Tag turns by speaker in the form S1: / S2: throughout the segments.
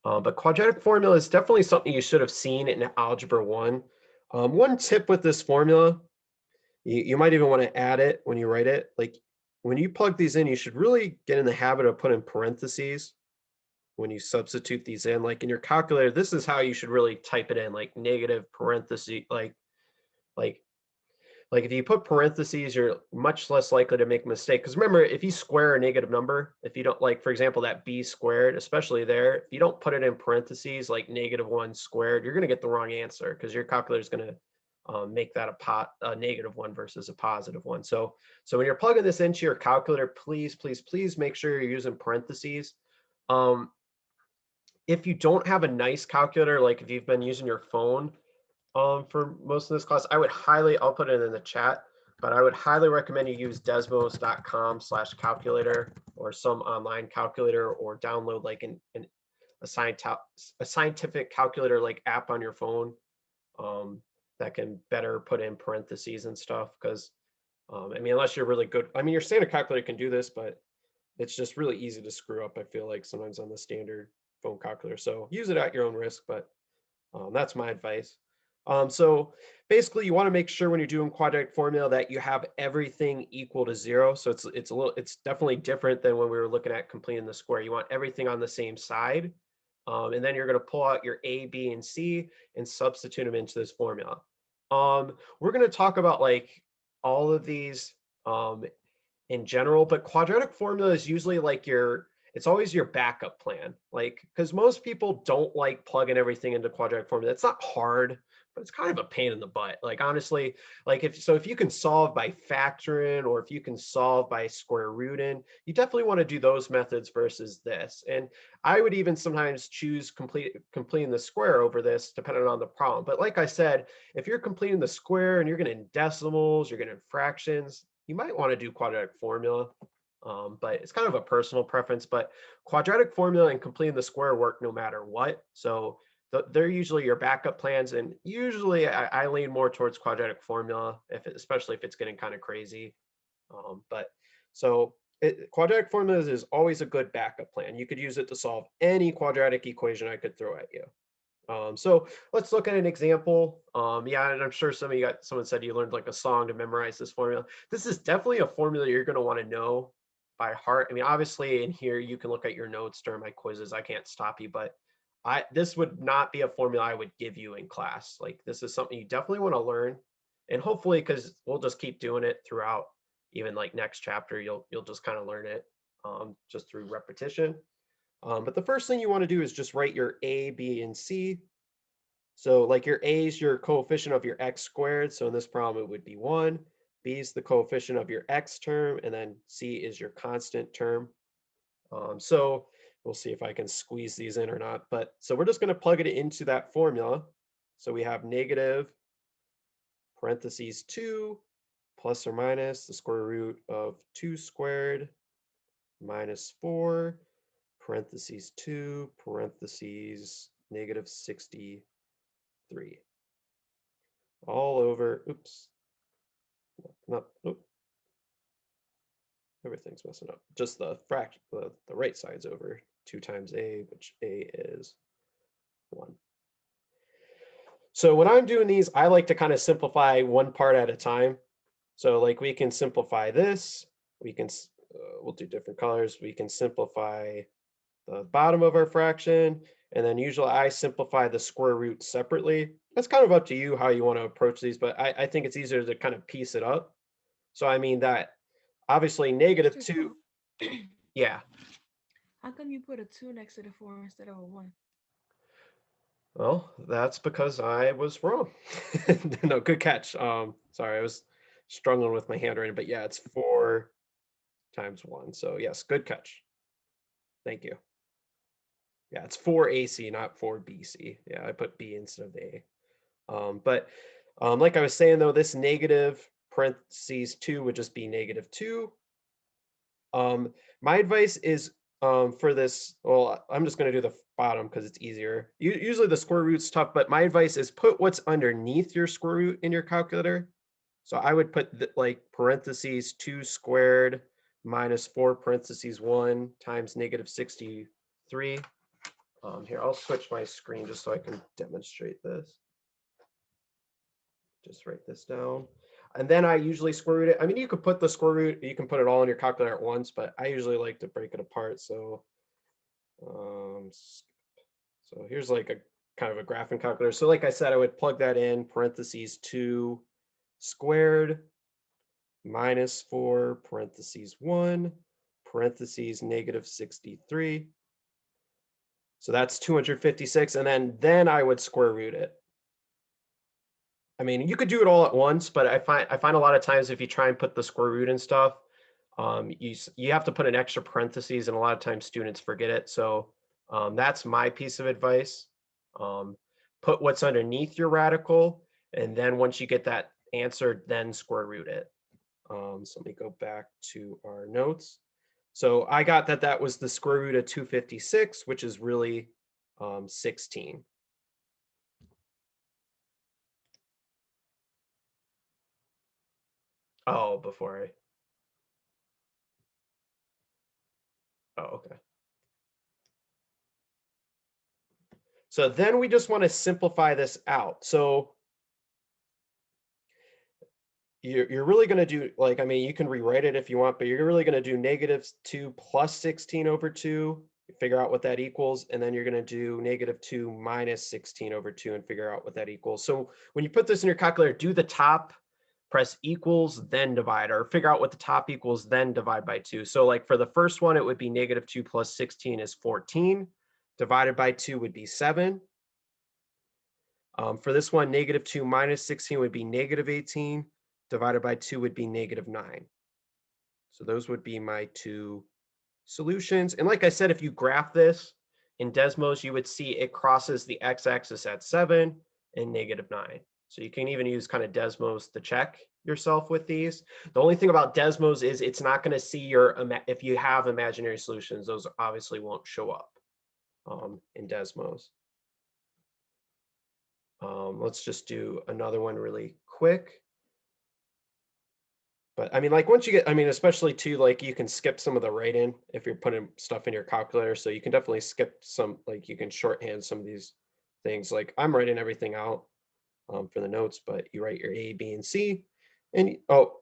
S1: But quadratic formula is definitely something you should have seen in Algebra 1. One tip with this formula, you might even want to add it when you write it. Like when you plug these in, you should really get in the habit of putting parentheses when you substitute these in. Like in your calculator, this is how you should really type it in, like negative parentheses, like like if you put parentheses, you're much less likely to make a mistake. Because remember, if you square a negative number, if you don't like, for example, that b squared, especially there, if you don't put it in parentheses like -1 squared, you're going to get the wrong answer because your calculator is going to make that a -1 versus a +1. So when you're plugging this into your calculator, please, please, please make sure you're using parentheses. Um, if you don't have a nice calculator, like if you've been using your phone, for most of this class, I'll put it in the chat, but I would highly recommend you use desmos.com/calculator or some online calculator, or download like a scientific calculator like app on your phone um, that can better put in parentheses and stuff. Because I mean, unless you're really good, I mean, your standard calculator can do this, but it's just really easy to screw up, I feel like, sometimes on the standard phone calculator. So use it at your own risk, but that's my advice. So basically, you want to make sure when you're doing quadratic formula that you have everything equal to 0. So it's definitely different than when we were looking at completing the square. You want everything on the same side, and then you're going to pull out your a, b, and c and substitute them into this formula. We're going to talk about like all of these in general, but quadratic formula is usually like it's always your backup plan. Like, because most people don't like plugging everything into quadratic formula. It's not hard, but it's kind of a pain in the butt. Like, honestly, like if you can solve by factoring, or if you can solve by square rooting, you definitely want to do those methods versus this. And I would even sometimes choose completing the square over this, depending on the problem. But like I said, if you're completing the square and you're getting decimals, you're getting fractions, you might want to do quadratic formula. But it's kind of a personal preference. But quadratic formula and completing the square work no matter what. So they're usually your backup plans, and usually I lean more towards quadratic formula, especially if it's getting kind of crazy. But so quadratic formulas is always a good backup plan. You could use it to solve any quadratic equation I could throw at you. So let's look at an example. Yeah, and I'm sure some of you someone said you learned like a song to memorize this formula. This is definitely a formula you're going to want to know by heart. I mean, obviously in here you can look at your notes during my quizzes. I can't stop you, but this would not be a formula I would give you in class. Like, this is something you definitely want to learn, and hopefully, because we'll just keep doing it throughout, even like next chapter, you'll just kind of learn it just through repetition. But the first thing you want to do is just write your a, b, and c. So like your a is your coefficient of your x squared. So in this problem, it would be 1. B is the coefficient of your x term, and then c is your constant term. So we'll see if I can squeeze these in or not. But so we're just going to plug it into that formula. So we have negative parentheses 2 plus or minus the square root of 2 squared minus 4 parentheses 2 parentheses -63 all over, oops, not, oops, everything's messing up. Just the fraction, the right side's over 2 times a, which a is 1. So when I'm doing these, I like to kind of simplify one part at a time. So like we can simplify this, we can, we'll do different colors. We can simplify the bottom of our fraction, and then usually I simplify the square root separately. That's kind of up to you how you want to approach these, but I think it's easier to kind of piece it up. So I mean that obviously -2, yeah.
S2: How come you put a 2 next to the 4 instead of a 1?
S1: Well, that's because I was wrong. No, good catch. Sorry, I was struggling with my handwriting, but yeah, it's 4 times 1. So yes, good catch. Thank you. Yeah, it's 4AC, not 4BC. Yeah, I put B instead of the A. But like I was saying, though, this negative parentheses 2 would just be -2. My advice is for this, well, I'm just going to do the bottom because it's easier. Usually the square root's tough, but my advice is put what's underneath your square root in your calculator. So I would put like parentheses 2 squared minus 4 parentheses 1 times -63. Here, I'll switch my screen just so I can demonstrate this. Just write this down. And then I usually square root it. I mean, you could put the square root, you can put it all in your calculator at once, but I usually like to break it apart. So, so here's like a kind of a graphing calculator. So like I said, I would plug that in, parentheses 2 squared minus 4 parentheses 1 parentheses negative 63. So that's 256. And then I would square root it. I mean, you could do it all at once, but I find a lot of times if you try and put the square root and stuff, you have to put an extra parentheses, and a lot of times students forget it. So that's my piece of advice. Put what's underneath your radical, and then once you get that answer, then square root it. So let me go back to our notes. So I got that was the square root of 256, which is really 16. Oh, before I. Oh, okay. So then we just want to simplify this out. So you're really going to do, like, I mean, you can rewrite it if you want, but you're really going to do -2 plus 16 over 2, figure out what that equals, and then you're going to do -2 minus 16 over 2 and figure out what that equals. So when you put this in your calculator, do the top, press equals, then divide, or figure out what the top equals, then divide by 2. So like for the first one, it would be -2 plus 16 is 14, divided by 2 would be 7. For this one, -2 minus 16 would be -18, divided by 2 would be -9. So those would be my two solutions. And like I said, if you graph this in Desmos, you would see it crosses the x-axis at 7 and -9. So you can even use kind of Desmos to check yourself with these. The only thing about Desmos is it's not going to see your, if you have imaginary solutions, those obviously won't show up in Desmos. Let's just do another one really quick. But I mean, like once you get, I mean, especially too, like you can skip some of the write-in if you're putting stuff in your calculator. So you can definitely skip some, like you can shorthand some of these things. Like I'm writing everything out for the notes, but you write your A, B, and C. And oh,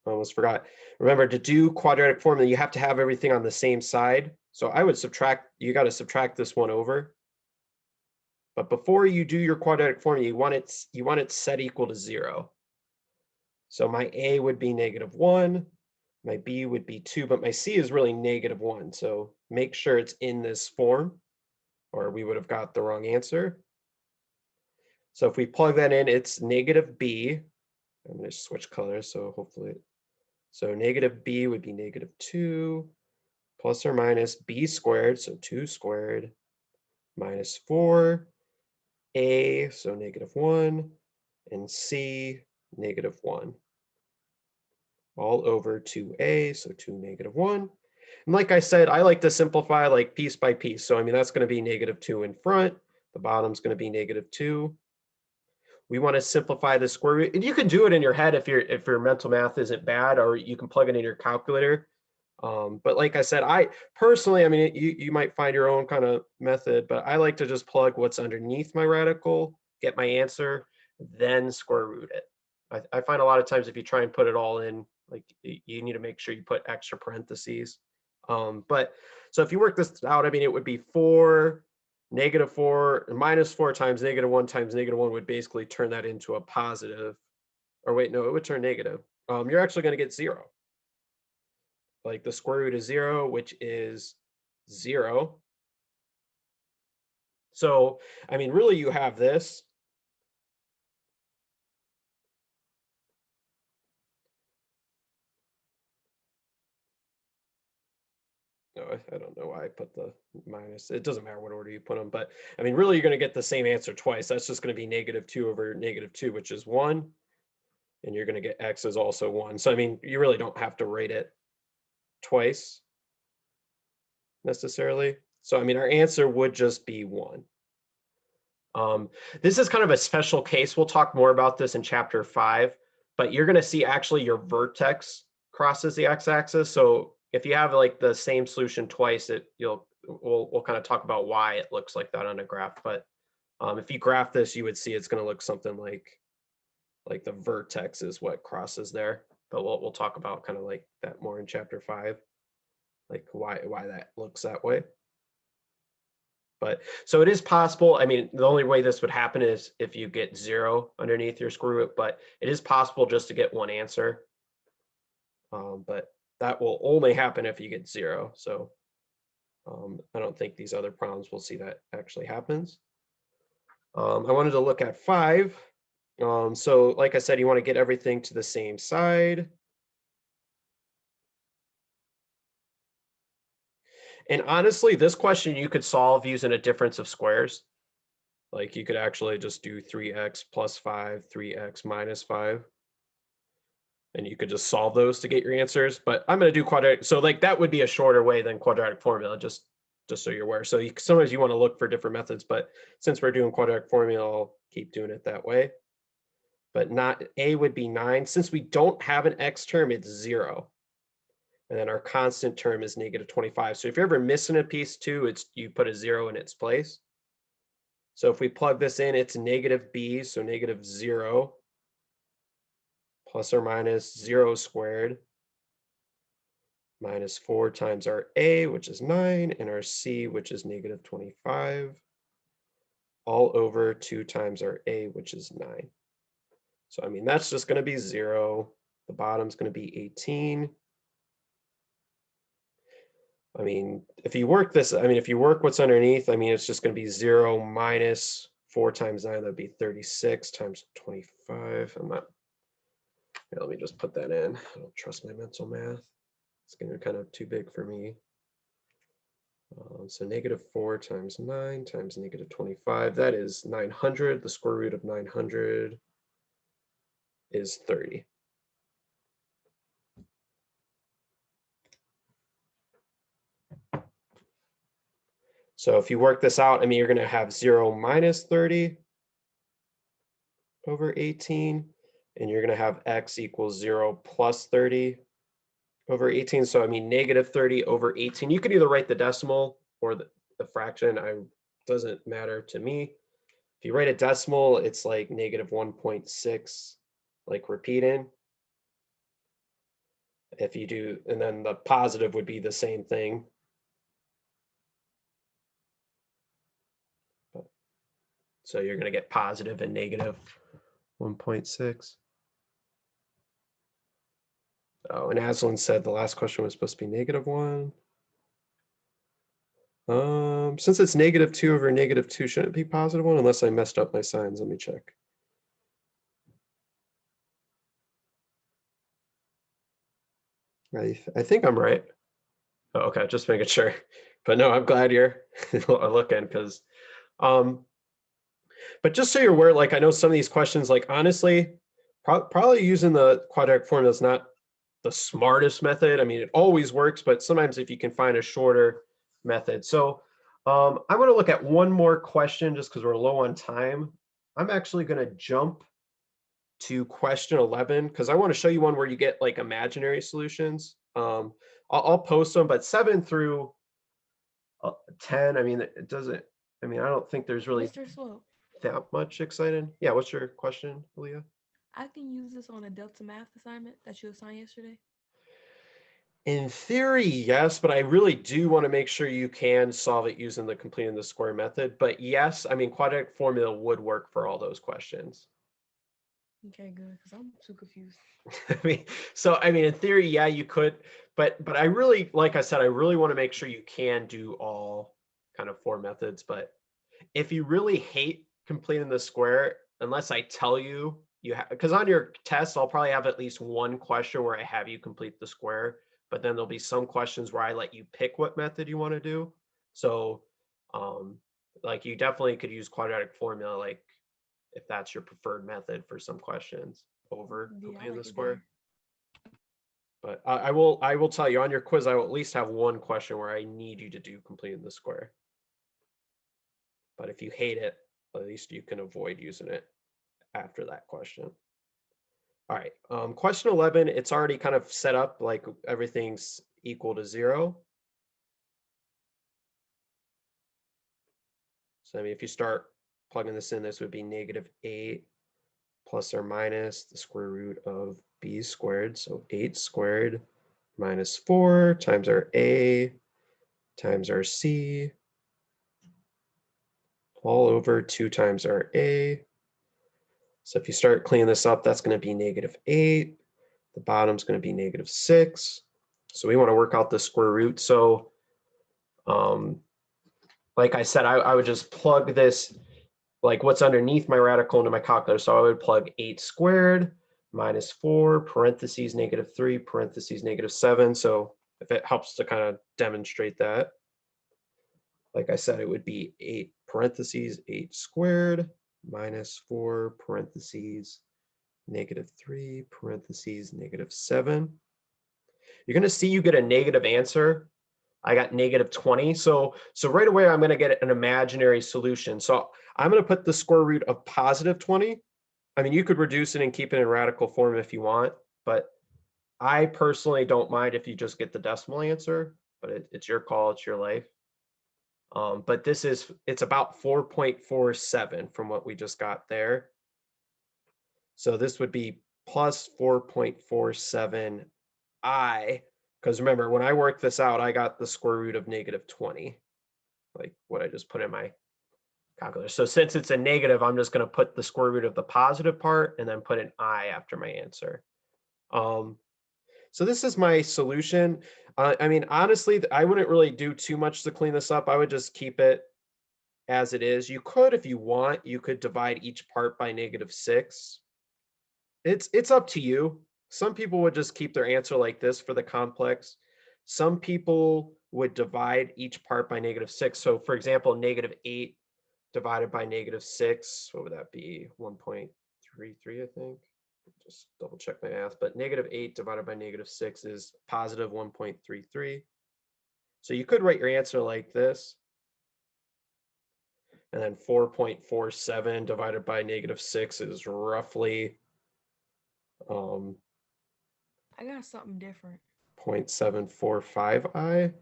S1: I almost forgot. Remember to do quadratic formula, you have to have everything on the same side. So I would subtract, you got to subtract this one over. But before you do your quadratic formula, you want it set equal to 0. So my A would be -1, my B would be 2, but my C is really -1. So make sure it's in this form, or we would have got the wrong answer. So if we plug that in, it's -B. I'm going to switch colors, so hopefully, so -B would be -2 plus or minus B squared, so 2 squared, minus 4, A, so -1, and C, -1. All over 2A, so 2 -1. And like I said, I like to simplify like piece by piece. So I mean, that's going to be -2 in front. The bottom's going to be -2. We want to simplify the square root. And you can do it in your head if your mental math isn't bad, or you can plug it in your calculator. But like I said, I personally, I mean, you might find your own kind of method, but I like to just plug what's underneath my radical, get my answer, then square root it. I find a lot of times if you try and put it all in, like you need to make sure you put extra parentheses. But so if you work this out, I mean, it would be 4, -4, -4 times -1 times -1 would basically turn that into a positive. Or wait, no, it would turn negative. You're actually going to get 0. Like the square root of 0, which is 0. So, I mean, really you have this. No, I don't know why I put the minus. It doesn't matter what order you put them, but I mean, really you're going to get the same answer twice. That's just going to be -2 over -2, which is 1. And you're going to get x is also 1. So, I mean, you really don't have to write it twice necessarily. So, I mean, our answer would just be 1. This is kind of a special case. We'll talk more about this in chapter 5, but you're going to see actually your vertex crosses the x-axis. So if you have like the same solution twice, we'll kind of talk about why it looks like that on a graph. But if you graph this, you would see it's going to look something like the vertex is what crosses there. But we'll talk about kind of like that more in chapter 5, like why that looks that way. But so it is possible. I mean, the only way this would happen is if you get 0 underneath your square root, but it is possible just to get one answer. But that will only happen if you get 0. So I don't think these other problems will see that actually happens. I wanted to look at 5. So like I said, you want to get everything to the same side. And honestly, this question you could solve using a difference of squares. Like you could actually just do 3x plus 5, 3x minus 5. And you could just solve those to get your answers. But I'm going to do quadratic. So like that would be a shorter way than quadratic formula, just so you're aware. So sometimes you want to look for different methods, but since we're doing quadratic formula, I'll keep doing it that way. But not a would be 9. Since we don't have an x term, it's 0. And then our constant term is negative 25. So if you're ever missing a piece too, you put a 0 in its place. So if we plug this in, it's negative b, so negative 0 plus or minus 0 squared minus 4 times our a, which is 9, and our c, which is negative 25, all over 2 times our a, which is 9. So, I mean, that's just going to be 0. The bottom's going to be 18. I mean, if you work this, I mean, if you work what's underneath, I mean, it's just going to be 0 minus 4 times 9, that'd be 36 times 25. Let me just put that in. I don't trust my mental math. It's getting kind of too big for me. So negative 4 times 9 times negative 25, that is 900. The square root of 900 is 30. So if you work this out, I mean, you're going to have 0 minus 30 over 18, and you're going to have x equals 0 plus 30 over 18. So I mean, negative 30 over 18. You could either write the decimal or the fraction. Doesn't matter to me. If you write a decimal, it's like negative 1.6, like repeating. If you do, and then the positive would be the same thing. So you're going to get positive and negative 1.6. Oh, and Aslan said the last question was supposed to be negative 1. Since it's negative 2 over negative 2, shouldn't it be positive 1? Unless I messed up my signs. Let me check. I think I'm right. Oh, okay, just making sure. But no, I'm glad you're looking because but just so you're aware, like I know some of these questions, like honestly, probably using the quadratic formula is not the smartest method. I mean, it always works, but sometimes if you can find a shorter method. So I want to look at one more question just because we're low on time. I'm actually going to jump to question 11 because I want to show you one where you get like imaginary solutions. I'll post them, but 7 through 10, I mean, it doesn't, I mean, I don't think there's really
S2: Mr. Swope,
S1: that much exciting. Yeah, what's your question, Leah?
S2: I can use this on a Delta Math assignment that you assigned yesterday.
S1: In theory, yes, but I really do want to make sure you can solve it using the completing the square method. But yes, I mean, quadratic formula would work for all those questions.
S2: Okay, good, because I'm too confused.
S1: I mean, so I mean, in theory, yeah, you could, but I really, like I said, I really want to make sure you can do all kind of 4 methods. But if you really hate completing the square, unless I tell you you have, because on your test, I'll probably have at least one question where I have you complete the square, but then there'll be some questions where I let you pick what method you want to do. So, like you definitely could use quadratic formula, like if that's your preferred method for some questions over
S2: Yeah, I
S1: completing the
S2: like it
S1: square.
S2: better.
S1: But I will tell you on your quiz, I will at least have one question where I need you to do completing the square. But if you hate it, at least you can avoid using it after that question. All right, question 11, it's already kind of set up like everything's equal to 0. So I mean, if you start plugging this in, this would be -8 plus or minus the square root of b squared. So 8 squared minus 4 times our a times our c all over 2 times our a. So if you start cleaning this up, that's going to be -8. The bottom's going to be -6. So we want to work out the square root. So like I said, I would just plug this, like what's underneath my radical into my calculator. So I would plug 8 squared minus 4 parentheses -3 parentheses -7. So if it helps to kind of demonstrate that, like I said, it would be 8 parentheses 8 squared minus 4 parentheses -3 parentheses -7. You're going to see you get a negative answer. I got -20. So right away, I'm going to get an imaginary solution. So I'm going to put the square root of +20. I mean, you could reduce it and keep it in radical form if you want, but I personally don't mind if you just get the decimal answer, but it's your call, it's your life. But it's about 4.47 from what we just got there. So this would be plus 4.47i, because remember, when I worked this out, I got the square root of -20, like what I just put in my calculator. So since it's a negative, I'm just going to put the square root of the positive part and then put an I after my answer. So this is my solution. I mean, honestly, I wouldn't really do too much to clean this up. I would just keep it as it is. You could, if you want, you could divide each part by -6. It's up to you. Some people would just keep their answer like this for the complex. Some people would divide each part by -6. So for example, -8 divided by -6, what would that be? 1.33, I think. Just double check my math, but -8 divided by -6 is positive 1.33. So you could write your answer like this. And then 4.47 divided by -6 is roughly
S2: I got something different.
S1: 0.745i.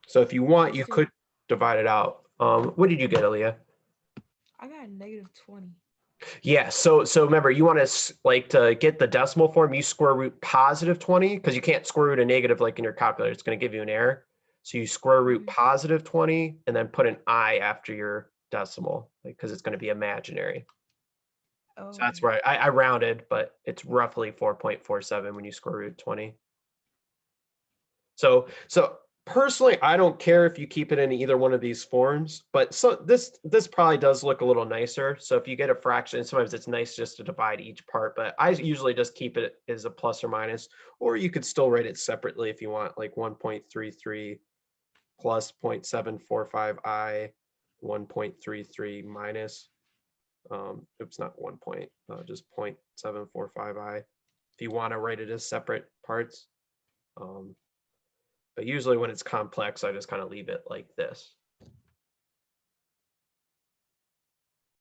S1: So if you want,
S2: What's
S1: you
S2: your?
S1: could divide it out. What did you get, Aaliyah?
S2: I got -20.
S1: Yeah, so remember, you want to like to get the decimal form, you square root +20 because you can't square root a negative like in your calculator. It's going to give you an error. So you square root +20 and then put an I after your decimal because it's going to be imaginary. So that's
S2: Okay.
S1: right. I rounded, but it's roughly 4.47 when you square root 20. So personally, I don't care if you keep it in either one of these forms, but so this probably does look a little nicer. So if you get a fraction, sometimes it's nice just to divide each part, but I usually just keep it as a plus or minus, or you could still write it separately if you want, like 1.33 plus 0.745i, 1.33 minus, oops, not 1 point, just 0.745i. If you want to write it as separate parts. But usually when it's complex, I just kind of leave it like this.